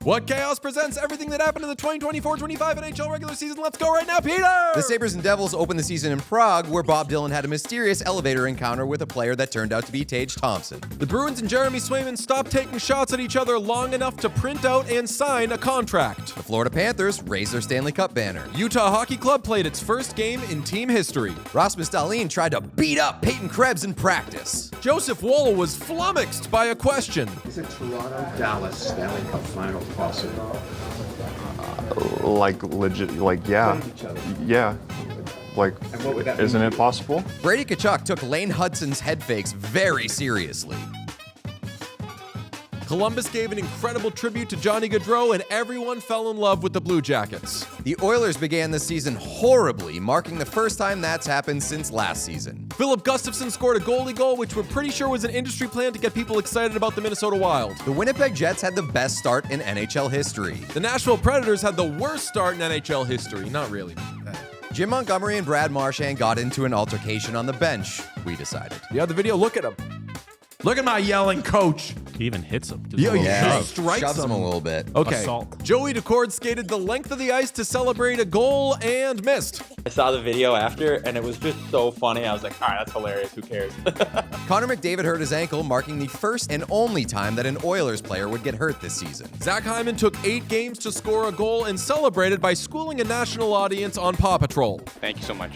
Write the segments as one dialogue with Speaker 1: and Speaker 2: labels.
Speaker 1: What Chaos presents everything that happened in the 2024-25 NHL regular season. Let's go right now, Peter!
Speaker 2: The Sabres and Devils opened the season in Prague, where Bob Dylan had a mysterious elevator encounter with a player that turned out to be Tage Thompson.
Speaker 1: The Bruins and Jeremy Swayman stopped taking shots at each other long enough to print out and sign a contract.
Speaker 2: The Florida Panthers raised their Stanley Cup banner.
Speaker 1: Utah Hockey Club played its first game in team history.
Speaker 2: Rasmus Dahlin tried to beat up Peyton Krebs in practice.
Speaker 1: Joseph Woll was flummoxed by a question.
Speaker 3: Is a Toronto-Dallas Stanley Cup final possible?
Speaker 4: Yeah. Isn't it possible?
Speaker 2: Brady Tkachuk took Lane Hudson's head fakes very seriously.
Speaker 1: Columbus gave an incredible tribute to Johnny Gaudreau, and everyone fell in love with the Blue Jackets.
Speaker 2: The Oilers began the season horribly, marking the first time that's happened since last season.
Speaker 1: Philip Gustafson scored a goalie goal, which we're pretty sure was an industry plan to get people excited about the Minnesota Wild.
Speaker 2: The Winnipeg Jets had the best start in NHL history.
Speaker 1: The Nashville Predators had the worst start in NHL history. Not really.
Speaker 2: Jim Montgomery and Brad Marchand got into an altercation on the bench, we decided.
Speaker 1: You have the video? Look at him.
Speaker 5: Look at my yelling coach.
Speaker 6: He even hits him.
Speaker 2: Yeah,
Speaker 1: strikes
Speaker 2: shoves him a little bit.
Speaker 1: Okay.
Speaker 6: Assault.
Speaker 1: Joey Decord skated the length of the ice to celebrate a goal and missed.
Speaker 7: I saw the video after, and it was just so funny. I was like, all right, that's hilarious. Who cares?
Speaker 2: Connor McDavid hurt his ankle, marking the first and only time that an Oilers player would get hurt this season.
Speaker 1: Zach Hyman took 8 games to score a goal and celebrated by schooling a national audience on Paw Patrol.
Speaker 8: Thank you so much.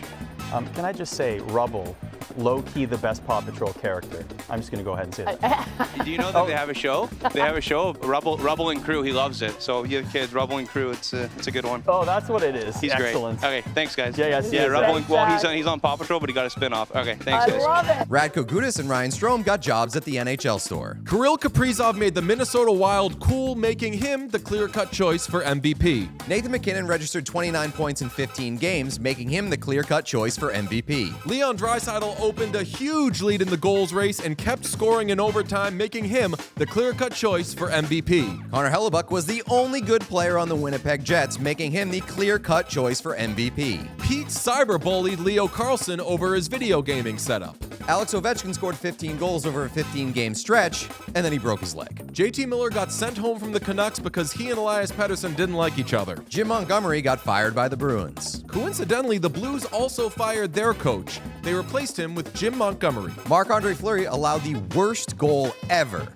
Speaker 9: Can I just say, Rubble, low-key the best Paw Patrol character. I'm just going to go ahead and say that.
Speaker 8: Do you know that they have a show? They have a show, Rubble and Crew. He loves it. So you have kids, Rubble and Crew. It's a good one.
Speaker 9: Oh, that's what it is.
Speaker 8: He's
Speaker 9: Excellent.
Speaker 8: great. Okay, thanks guys.
Speaker 9: Yeah,
Speaker 8: Rubble and he's on Paw Patrol, but he got a spin-off. Okay, thanks guys.
Speaker 10: I love it.
Speaker 2: Radko Gudas and Ryan Strome got jobs at the NHL store.
Speaker 1: Kirill Kaprizov made the Minnesota Wild cool, making him the clear-cut choice for MVP.
Speaker 2: Nathan McKinnon registered 29 points in 15 games, making him the clear-cut choice for MVP.
Speaker 1: Leon Draisaitl opened a huge lead in the goals race and kept scoring in overtime, making him the clear-cut choice for MVP.
Speaker 2: Connor Hellebuck was the only good player on the Winnipeg Jets, making him the clear-cut choice for MVP.
Speaker 1: Pete cyberbullied Leo Carlson over his video gaming setup.
Speaker 2: Alex Ovechkin scored 15 goals over a 15-game stretch, and then he broke his leg.
Speaker 1: JT Miller got sent home from the Canucks because he and Elias Pettersson didn't like each other.
Speaker 2: Jim Montgomery got fired by the Bruins.
Speaker 1: Coincidentally, the Blues also fired their coach. They replaced him with Jim Montgomery.
Speaker 2: Marc-Andre Fleury allowed the worst goal ever,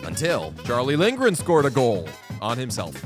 Speaker 2: until
Speaker 1: Charlie Lindgren scored a goal on himself.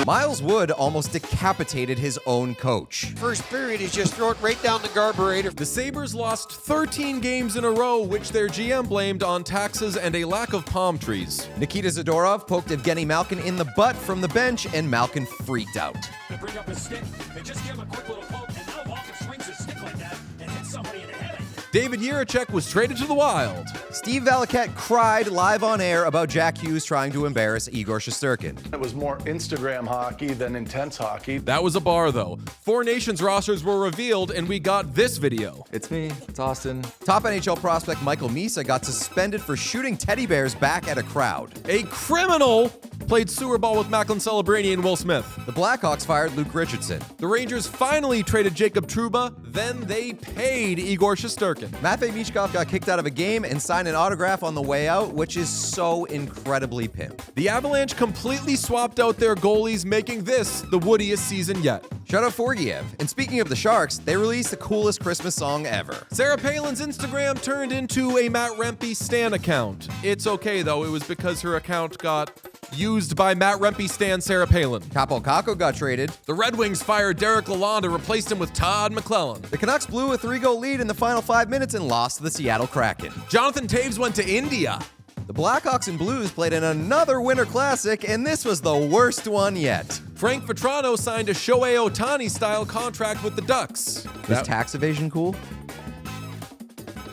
Speaker 2: Miles Wood almost decapitated his own coach.
Speaker 5: First period, he's just throw it right down the carburetor.
Speaker 1: The Sabres lost 13 games in a row, which their GM blamed on taxes and a lack of palm trees.
Speaker 2: Nikita Zadorov poked Evgeny Malkin in the butt from the bench, and Malkin freaked out.
Speaker 11: They bring up his stick, they just give him a quick little poke, and now Malkin swings his stick like that and hits somebody in the head.
Speaker 1: David Jiricek was traded to the Wild.
Speaker 2: Steve Valiquette cried live on air about Jack Hughes trying to embarrass Igor Shesterkin.
Speaker 12: It was more Instagram hockey than intense hockey.
Speaker 1: That was a bar, though. 4 Nations rosters were revealed, and we got this video.
Speaker 2: It's me. It's Austin. Top NHL prospect Michael Misa got suspended for shooting teddy bears back at a crowd.
Speaker 1: A criminal played sewer ball with Macklin Celebrani and Will Smith.
Speaker 2: The Blackhawks fired Luke Richardson.
Speaker 1: The Rangers finally traded Jacob Trouba, then they paid Igor Shesterkin.
Speaker 2: Matvei Michkov got kicked out of a game and signed an autograph on the way out, which is so incredibly pimp.
Speaker 1: The Avalanche completely swapped out their goalies, making this the woodiest season yet.
Speaker 2: Shout out Forgiev. And speaking of the Sharks, they released the coolest Christmas song ever.
Speaker 1: Sarah Palin's Instagram turned into a Matt Rempe stan account. It's okay though, it was because her account got used by Matt Rempe stan Sarah Palin.
Speaker 2: Capo Caco got traded.
Speaker 1: The Red Wings fired Derek Lalonde and replaced him with Todd McClellan.
Speaker 2: The Canucks blew a 3-goal lead in the final 5 minutes and lost to the Seattle Kraken.
Speaker 1: Jonathan Taves went to India.
Speaker 2: The Blackhawks and Blues played in another Winter Classic, and this was the worst one yet.
Speaker 1: Frank Vetrano signed a Shohei Ohtani-style contract with the Ducks.
Speaker 2: Is tax evasion cool?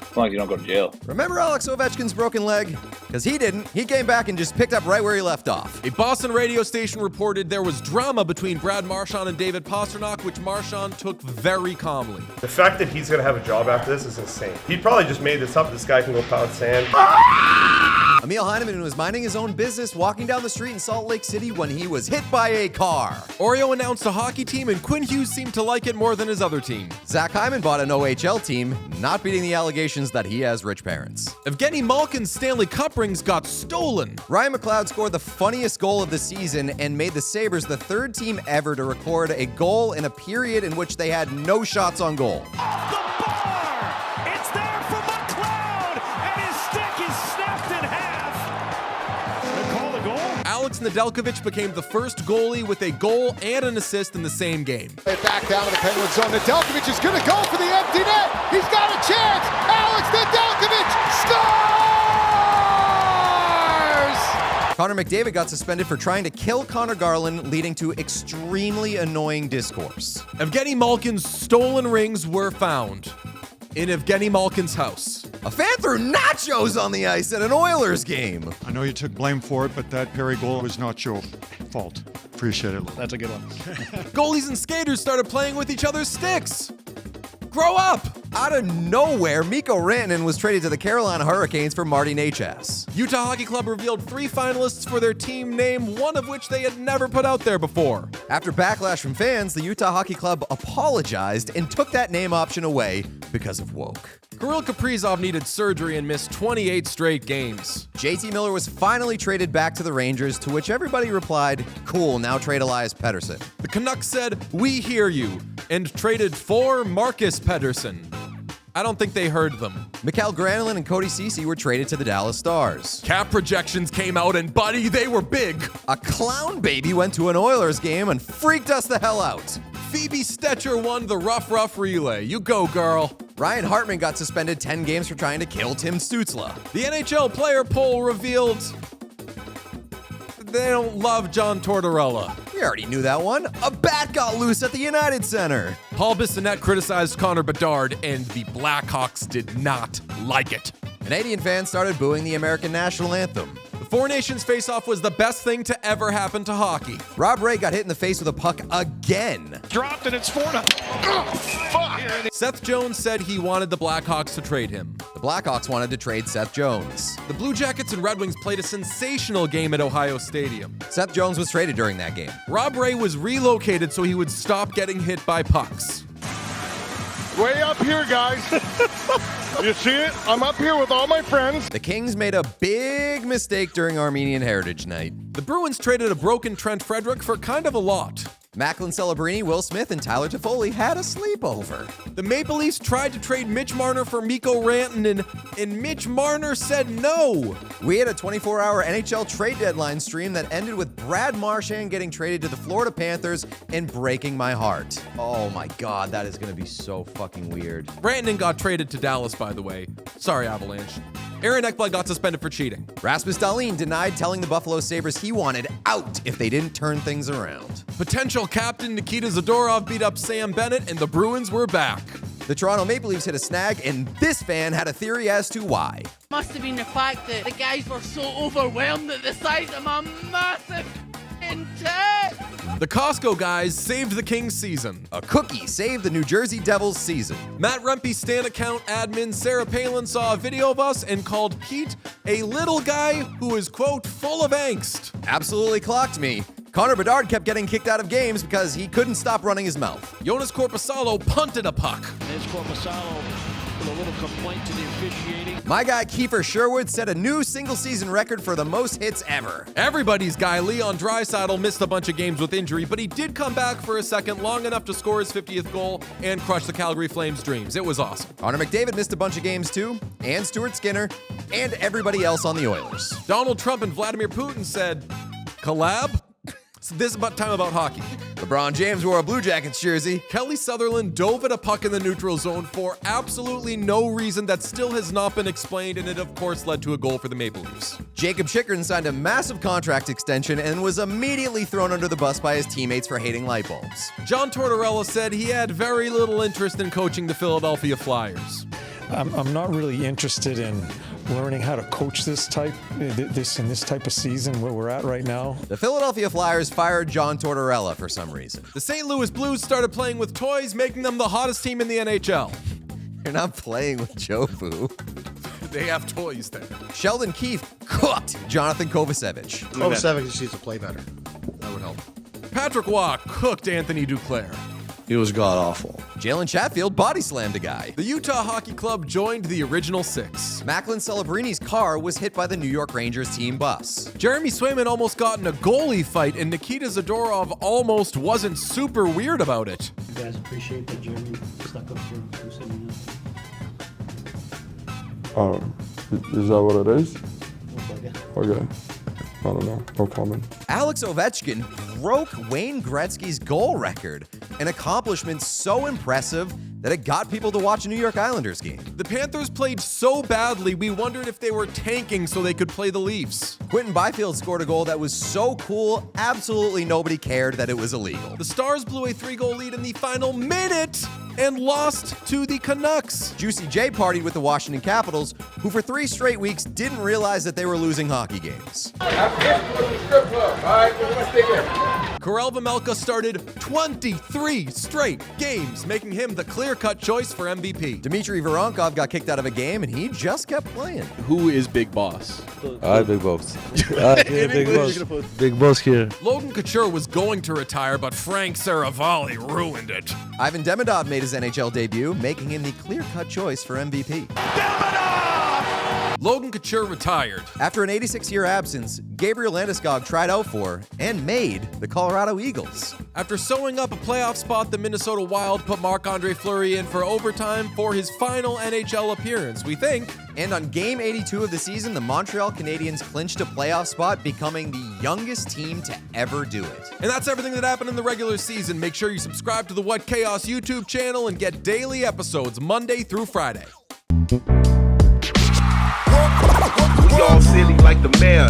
Speaker 7: As long as you don't go to jail.
Speaker 2: Remember Alex Ovechkin's broken leg? Because he didn't. He came back and just picked up right where he left off.
Speaker 1: A Boston radio station reported there was drama between Brad Marchand and David Pastrnak, which Marchand took very calmly.
Speaker 13: The fact that he's going to have a job after this is insane. He probably just made this up. This guy can go pound sand.
Speaker 2: Emil Heineman was minding his own business walking down the street in Salt Lake City when he was hit by a car.
Speaker 1: Oreo announced a hockey team, and Quinn Hughes seemed to like it more than his other team.
Speaker 2: Zach Hyman bought an OHL team, not beating the allegations that he has rich parents.
Speaker 1: Evgeny Malkin's Stanley Cup rings got stolen.
Speaker 2: Ryan McLeod scored the funniest goal of the season and made the Sabres the third team ever to record a goal in a period in which they had no shots on goal.
Speaker 11: Off the bar! It's there for McLeod, and his stick is snapped in half. They call the goal?
Speaker 1: Alex Nedeljkovic became the first goalie with a goal and an assist in the same game.
Speaker 6: Back down to the Penguin zone. Nedeljkovic is going to go for the empty net. He's got a chance. Alex Nedeljkovic scores!
Speaker 2: Connor McDavid got suspended for trying to kill Connor Garland, leading to extremely annoying discourse.
Speaker 1: Evgeny Malkin's stolen rings were found in Evgeny Malkin's house.
Speaker 2: A fan threw nachos on the ice at an Oilers game.
Speaker 4: I know you took blame for it, but that Perry goal was not your fault. Appreciate it.
Speaker 6: That's a good one.
Speaker 1: Goalies and skaters started playing with each other's sticks. Grow up!
Speaker 2: Out of nowhere, Mikko Rantanen was traded to the Carolina Hurricanes for Marty Necas.
Speaker 1: Utah Hockey Club revealed 3 finalists for their team name, one of which they had never put out there before.
Speaker 2: After backlash from fans, the Utah Hockey Club apologized and took that name option away because of woke.
Speaker 1: Kirill Kaprizov needed surgery and missed 28 straight games.
Speaker 2: JT Miller was finally traded back to the Rangers, to which everybody replied, cool, now trade Elias Pettersson.
Speaker 1: The Canucks said, "We hear you," and traded for Marcus Pettersson. I don't think they heard them.
Speaker 2: Mikael Granlund and Cody Ceci were traded to the Dallas Stars.
Speaker 1: Cap projections came out, and buddy, they were big.
Speaker 2: A clown baby went to an Oilers game and freaked us the hell out.
Speaker 1: Phoebe Stetcher won the rough relay. You go, girl.
Speaker 2: Ryan Hartman got suspended 10 games for trying to kill Tim Stützle.
Speaker 1: The NHL player poll revealed they don't love John Tortorella.
Speaker 2: We already knew that one. A bat got loose at the United Center.
Speaker 1: Paul Bissonnette criticized Connor Bedard, and the Blackhawks did not like it.
Speaker 2: Canadian fans started booing the American national anthem.
Speaker 1: The Four Nations face-off was the best thing to ever happen to hockey.
Speaker 2: Rob Ray got hit in the face with a puck again.
Speaker 11: Dropped, and it's 4-0.
Speaker 1: Seth Jones said he wanted the Blackhawks to trade him.
Speaker 2: The Blackhawks wanted to trade Seth Jones.
Speaker 1: The Blue Jackets and Red Wings played a sensational game at Ohio Stadium.
Speaker 2: Seth Jones was traded during that game.
Speaker 1: Rob Ray was relocated so he would stop getting hit by pucks.
Speaker 6: Way up here, guys. You see it? I'm up here with all my friends.
Speaker 2: The Kings made a big mistake during Armenian Heritage Night.
Speaker 1: The Bruins traded a broken Trent Frederick for kind of a lot.
Speaker 2: Macklin Celebrini, Will Smith, and Tyler Toffoli had a sleepover.
Speaker 1: The Maple Leafs tried to trade Mitch Marner for Mikko Rantanen, and Mitch Marner said no.
Speaker 2: We had a 24-hour NHL trade deadline stream that ended with Brad Marchand getting traded to the Florida Panthers and breaking my heart. Oh my God, that is going to be so fucking weird.
Speaker 1: Rantanen got traded to Dallas, by the way. Sorry, Avalanche. Aaron Ekblad got suspended for cheating.
Speaker 2: Rasmus Dahlin denied telling the Buffalo Sabres he wanted out if they didn't turn things around.
Speaker 1: Potential captain Nikita Zadorov beat up Sam Bennett, and the Bruins were back.
Speaker 2: The Toronto Maple Leafs hit a snag, and this fan had a theory as to why.
Speaker 10: Must have been the fact that the guys were so overwhelmed at the size of my massive tit.
Speaker 1: The Costco guys saved the Kings season.
Speaker 2: A cookie saved the New Jersey Devils season.
Speaker 1: Matt Rempe's Stan account admin Sarah Palin saw a video of us and called Pete a little guy who is, quote, full of angst.
Speaker 2: Absolutely clocked me. Connor Bedard kept getting kicked out of games because he couldn't stop running his mouth.
Speaker 1: Jonas Korpisalo punted a puck.
Speaker 11: There's Korpisalo with a little complaint to the officiating.
Speaker 2: My guy Kiefer Sherwood set a new single-season record for the most hits ever.
Speaker 1: Everybody's guy Leon Draisaitl missed a bunch of games with injury, but he did come back for a second long enough to score his 50th goal and crush the Calgary Flames' dreams. It was awesome.
Speaker 2: Connor McDavid missed a bunch of games too, and Stuart Skinner, and everybody else on the Oilers.
Speaker 1: Donald Trump and Vladimir Putin said, collab? So this is about time about hockey.
Speaker 2: LeBron James wore a Blue Jackets jersey.
Speaker 1: Kelly Sutherland dove at a puck in the neutral zone for absolutely no reason that still has not been explained, and it of course led to a goal for the Maple Leafs.
Speaker 2: Jacob Chychrun signed a massive contract extension and was immediately thrown under the bus by his teammates for hating light bulbs.
Speaker 1: John Tortorella said he had very little interest in coaching the Philadelphia Flyers.
Speaker 13: I'm not really interested in learning how to coach this type of season where we're at right now.
Speaker 2: The Philadelphia Flyers fired John Tortorella for some reason.
Speaker 1: The St. Louis Blues started playing with toys, making them the hottest team in the NHL.
Speaker 2: You're not playing with Joe Boo.
Speaker 1: They have toys there.
Speaker 2: Sheldon Keefe cooked Jonathan Kovacevic.
Speaker 14: Kovacevic needs to play better. That would help.
Speaker 1: Patrick Waugh cooked Anthony Duclair.
Speaker 14: He was god-awful.
Speaker 2: Jalen Chatfield body slammed a guy.
Speaker 1: The Utah Hockey Club joined the original six.
Speaker 2: Macklin Celebrini's car was hit by the New York Rangers team bus.
Speaker 1: Jeremy Swayman almost got in a goalie fight, and Nikita Zadorov almost wasn't super weird about it.
Speaker 15: You guys appreciate that Jeremy stuck up for Lucinda?
Speaker 16: Is that what it is? Okay. I don't know. No comment.
Speaker 2: Alex Ovechkin broke Wayne Gretzky's goal record, an accomplishment so impressive that it got people to watch a New York Islanders game.
Speaker 1: The Panthers played so badly, we wondered if they were tanking so they could play the Leafs.
Speaker 2: Quentin Byfield scored a goal that was so cool, absolutely nobody cared that it was illegal.
Speaker 1: The Stars blew a 3-goal lead in the final minute and lost to the Canucks.
Speaker 2: Juicy J partied with the Washington Capitals, who for 3 straight weeks didn't realize that they were losing hockey games.
Speaker 1: Karel Vejmelka started 23 straight games, making him the clear-cut choice for MVP.
Speaker 2: Dmitry Voronkov got kicked out of a game, and he just kept playing.
Speaker 17: Who is Big Boss?
Speaker 16: Big Boss. Big Boss. Big Boss here.
Speaker 1: Logan Couture was going to retire, but Frank Saravalli ruined it.
Speaker 2: Ivan Demidov made his NHL debut, making him the clear-cut choice for MVP.
Speaker 1: Logan Couture retired.
Speaker 2: After an 86-year absence, Gabriel Landeskog tried out for and made the Colorado Eagles.
Speaker 1: After sewing up a playoff spot, the Minnesota Wild put Marc-Andre Fleury in for overtime for his final NHL appearance, we think.
Speaker 2: And on Game 82 of the season, the Montreal Canadiens clinched a playoff spot, becoming the youngest team to ever do it.
Speaker 1: And that's everything that happened in the regular season. Make sure you subscribe to the What Chaos YouTube channel and get daily episodes Monday through Friday.
Speaker 18: We all silly like the mayor.